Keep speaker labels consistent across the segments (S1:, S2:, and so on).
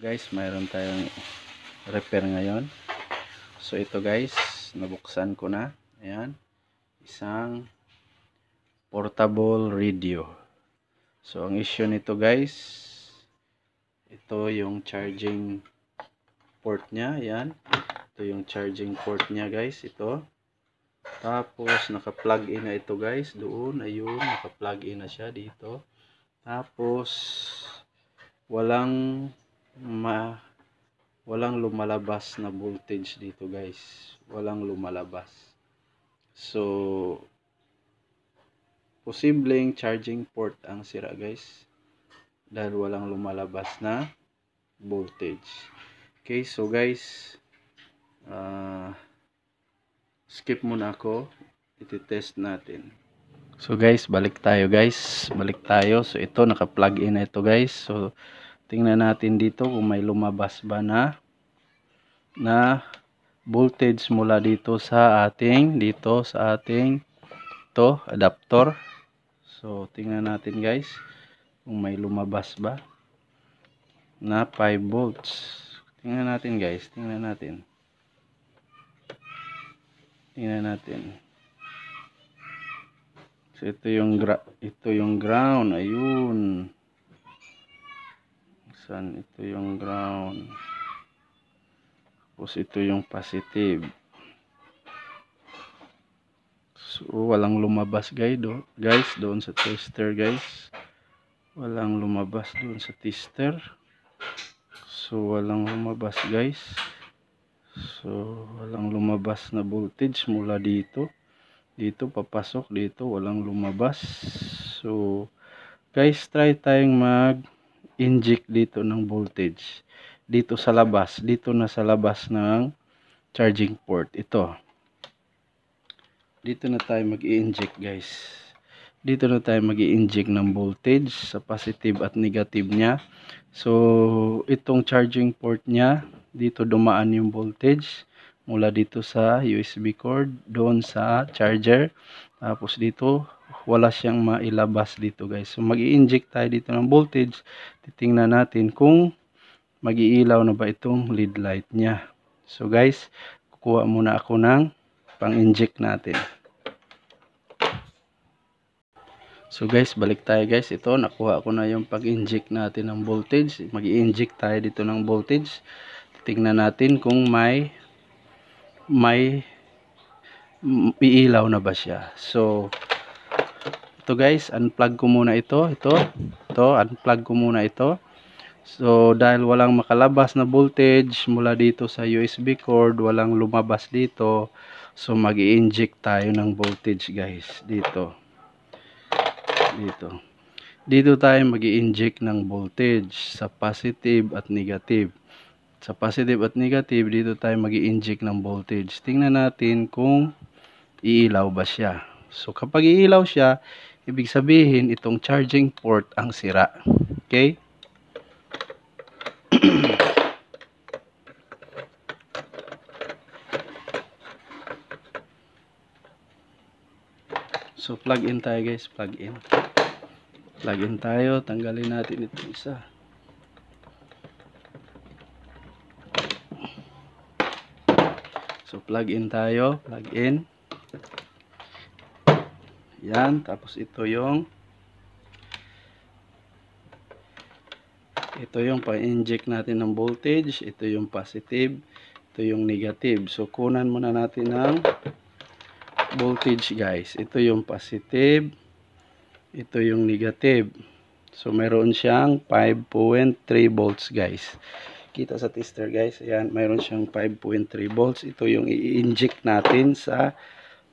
S1: Guys, mayroon tayong repair ngayon. So ito guys, nabuksan ko na. Ayan, isang portable radio. So ang issue nito guys, ito yung charging port niya. Ayan, ito yung charging port niya guys. Ito. Tapos naka-plug in na ito guys. Doon, ayun, naka-plug in na siya dito. Tapos walang lumalabas na voltage dito guys, walang lumalabas. So posibleng charging port ang sira guys, dahil walang lumalabas na voltage. Okay, so guys, skip muna ako, iti-test natin. So guys, balik tayo guys, so ito naka-plug in na ito guys. So tingnan natin dito kung may lumabas ba na voltage mula dito sa ating adapter. So tingnan natin guys kung may lumabas ba na 5 volts. Tingnan natin guys, tingnan natin. So ito yung ground, ayun. Ito yung ground. Tapos ito yung positive. So walang lumabas guys doon sa tester guys. Walang lumabas doon sa tester. So walang lumabas guys. So walang lumabas na voltage mula dito. Dito papasok, dito walang lumabas. So guys, try tayong mag-inject dito ng voltage. Dito sa labas, dito na sa labas ng charging port. Ito. Dito na tayo mag-i-inject guys. Dito na tayo mag-i-inject ng voltage sa positive at negative niya. So itong charging port niya, dito dumaan yung voltage mula dito sa USB cord doon sa charger. Tapos dito wala siyang mailabas dito guys. So mag-i-inject tayo dito ng voltage. Titingnan natin kung mag-iilaw na ba itong lead light niya. So guys, kukuha muna ako ng pang-inject natin. So guys, balik tayo guys. Ito, nakuha ko na yung pag-inject natin ng voltage. Mag-i-inject tayo dito ng voltage. Tingnan natin kung may iilaw na ba siya. So ito guys, unplug ko muna ito. Unplug ko muna ito. So dahil walang makalabas na voltage mula dito sa USB cord, walang lumabas dito. So mag-i-inject tayo ng voltage guys dito. Dito tayo mag-i-inject ng voltage sa positive at negative. Sa positive at negative, dito tayo mag-i-inject ng voltage. Tingnan natin kung iilaw ba siya. So kapag iilaw siya, ibig sabihin itong charging port ang sira. Okay? So plug in tayo guys, plug in tayo, tanggalin natin ito isa. So plug in tayo, plug in. Yan, tapos ito yung pa-inject natin ng voltage, ito yung positive, ito yung negative. So kunan muna natin ng voltage guys. Ito yung positive, ito yung negative. So meron siyang 5.3 volts guys. Kita sa tester guys, ayan, mayroon siyang 5.3 volts. Ito yung i-inject natin sa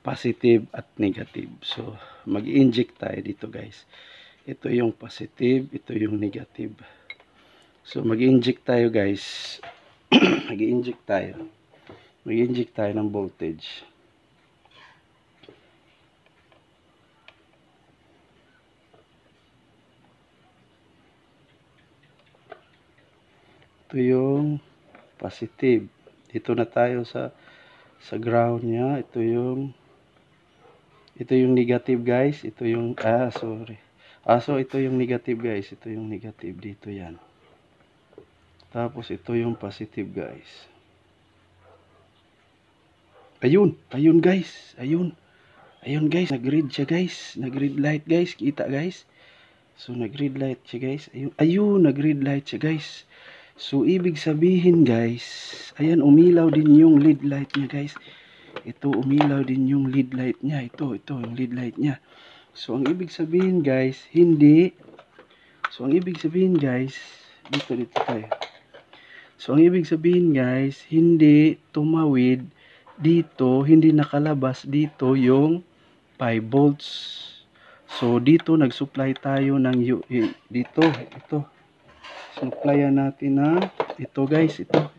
S1: positive at negative. So mag-inject tayo dito guys. Ito yung positive, ito yung negative. So mag-inject tayo guys. mag-inject tayo ng voltage. Ito yung positive. Dito na tayo sa ground niya. Ito yung negative guys. Ito yung so ito yung negative guys. Ito yung negative dito yan. Tapos ito yung positive guys. Ayun guys. Ayun guys, nag-red siya guys. Nag-red light guys, kita guys. So nag-red light siya guys. Ayun, nag-red light siya guys. So ibig sabihin guys, ayan umilaw din yung lead light niya guys. Ito umilaw din yung lead light niya. Ito yung lead light niya. So ang ibig sabihin guys, hindi. So ang ibig sabihin guys, dito tayo. So ang ibig sabihin guys, hindi tumawid dito, hindi nakalabas dito yung 5 volts. So dito nag-supply tayo ng dito, ito. Supplyan natin na ito guys, ito.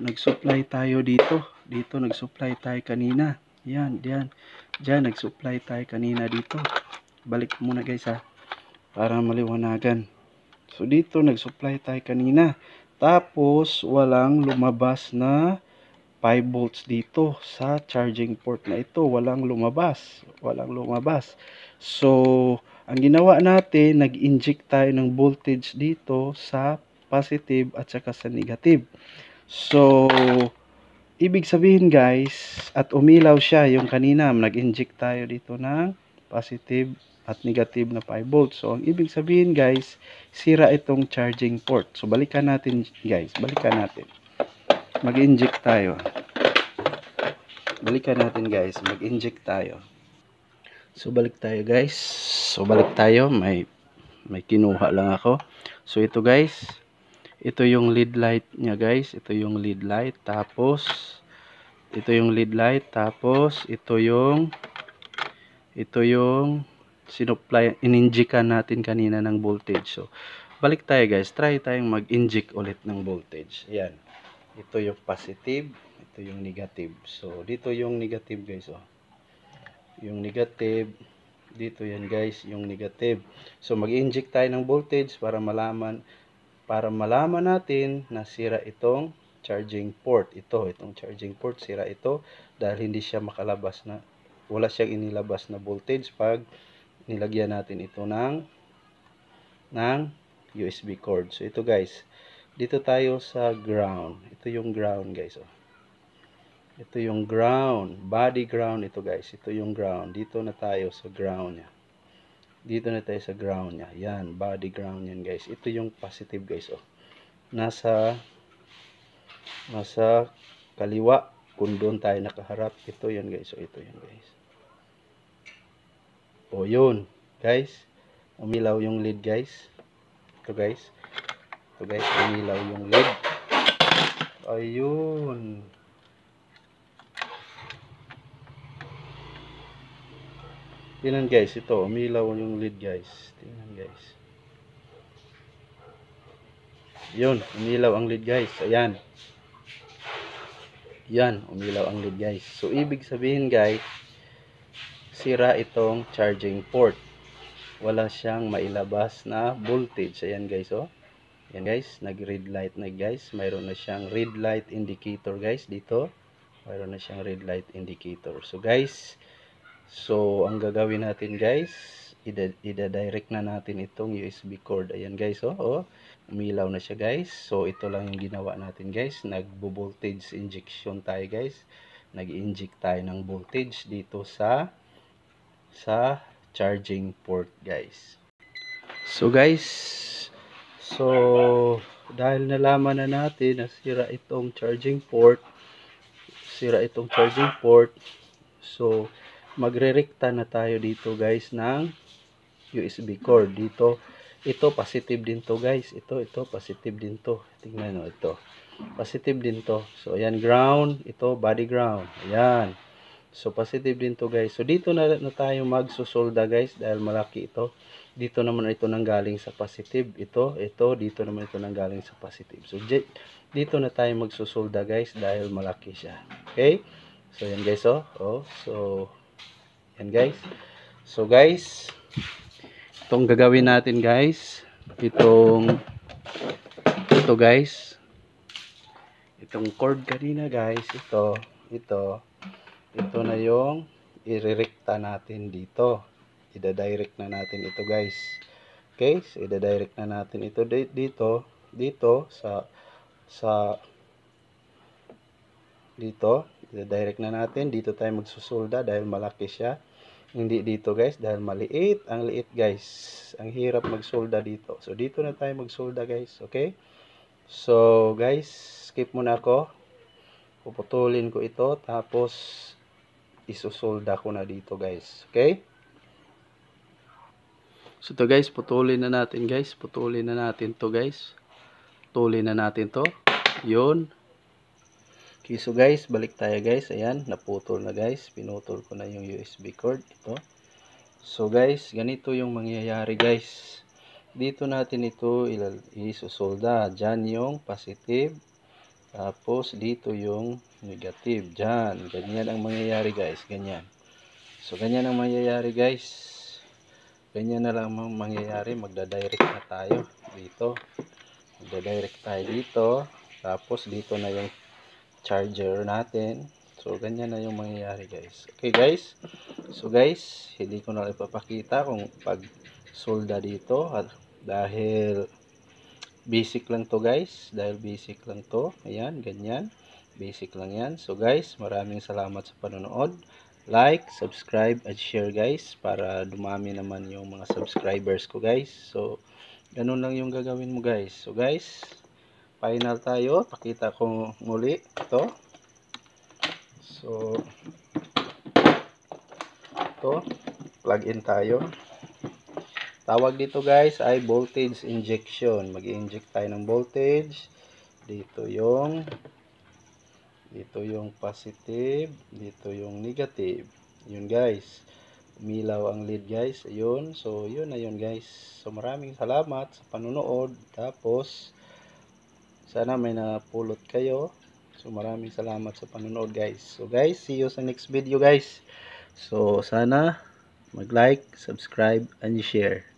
S1: Nag-supply tayo dito. Dito nag-supply tayo kanina. Yan, diyan. Diyan nag-supply tayo kanina dito. Balik muna guys ha, para maliwanagan. So dito nag-supply tayo kanina. Tapos walang lumabas na 5 volts dito sa charging port na ito. Walang lumabas. So ang ginawa natin, nag-inject tayo ng voltage dito sa positive at saka sa negative. So ibig sabihin guys, at umilaw siya yung kanina, nag-inject tayo dito ng positive at negative na 5 volts. So ang ibig sabihin guys, sira itong charging port. So balikan natin guys, mag-inject tayo. Mag-inject tayo. So balik tayo guys. May kinuha lang ako. So ito guys, ito yung lead light niya guys. Ito yung lead light. Tapos ito yung sinupply, in-injectan natin kanina ng voltage. So balik tayo guys. Try tayong mag-inject ulit ng voltage. Ayan. Ito yung positive. Ito yung negative. So dito yung negative guys. Oh. Yung negative. Dito yan guys, yung negative. So mag-inject tayo ng voltage para malaman natin na sira itong charging port. Itong charging port, sira ito dahil hindi siya makalabas na, wala siyang inilabas na voltage pag nilagyan natin ito ng USB cord. So ito guys, dito tayo sa ground. Ito yung ground guys. Oh. Ito yung ground, body ground ito guys. Ito yung ground. Dito na tayo sa ground niya. Yan, body ground yan guys. Ito yung positive guys. Oh. Nasa kaliwa kung doon tayo nakaharap. Ito yan guys. Ito yan guys. Yun guys. Umilaw yung lead guys. Ito guys, umilaw yung lead. Ayun. Tingnan guys, ito umilaw yung lead guys. Tingnan guys. Yun, umilaw ang lead guys. Ayan. Yan, umilaw ang lead guys. So ibig sabihin guys, sira itong charging port. Wala siyang mailabas na voltage. Ayan guys, oh. Ayan guys, nag-red light na guys. Mayroon na siyang red light indicator guys dito. Mayroon na siyang red light indicator. So guys, ang gagawin natin guys, ida-direct na natin itong USB cord. Ayan guys, oh. Umilaw na siya guys. So ito lang yung ginawa natin guys. Nagbo-voltage injection tayo guys. Nag-inject tayo ng voltage dito sa charging port guys. So guys, dahil nalaman na natin na sira itong charging port, so magre-rekta na tayo dito guys ng USB cord dito. Ito positive din to guys. Ito positive din to. Tingnan nyo, ito positive din to. So ayan, ground, ito body ground. Ayan. So positive din to guys. So dito na tayo magsusolda guys dahil malaki ito. Dito naman ito nanggaling sa positive. Ito dito naman ito nanggaling sa positive. So dito na tayo magsusolda guys dahil malaki siya. Okay? So yan guys, oh. So yan guys. So guys, itong gagawin natin guys, ito guys, itong cord kanina guys, ito na yung irerekta natin dito. Ida-direct na natin ito guys. Okay, so ida-direct na natin ito dito. dito sa dito, direct na natin. Dito tayo magsusolda dahil malaki siya. Hindi dito guys dahil maliit. Ang liit guys. Ang hirap magsolda dito. So dito na tayo magsolda guys. Okay? So guys, skip muna ako. Puputulin ko ito. Tapos isusolda ko na dito guys. Okay? So to guys, putulin na natin guys. Putulin na natin to guys. Putulin na natin to. Yun. Okay, so guys, balik tayo guys. Ayan, naputol na guys. Pinutol ko na yung USB cord. Ito. So guys, ganito yung mangyayari guys. Dito natin ito isusolda. Diyan yung positive. Tapos dito yung negative. Diyan. Ganyan ang mangyayari guys. Ganyan. So ganyan ang mangyayari guys. Ganyan na lang ang mangyayari. Magda-direct na tayo dito. Magda-direct tayo dito. Tapos dito na yung charger natin. So ganyan na yung mangyayari guys. Okay guys. So guys, hindi ko na ipapakita kung pag solda dito dahil basic lang to guys. Dahil basic lang to. Ayan, ganyan. Basic lang yan. So guys, maraming salamat sa panonood. Like, subscribe, at share guys para dumami naman yung mga subscribers ko guys. So ganun lang yung gagawin mo guys. So guys, final tayo. Pakita ko muli ito. So ito, plug in tayo. Tawag dito guys ay voltage injection. Mag-inject tayo ng voltage. Dito yung positive, dito yung negative. Yun guys. Umilaw ang lead guys. Ayun. So yun na yun guys. So maraming salamat sa panunood. Tapos sana may napulot kayo. So maraming salamat sa panonood guys. So guys, see you sa next video guys. So sana mag-like, subscribe, and share.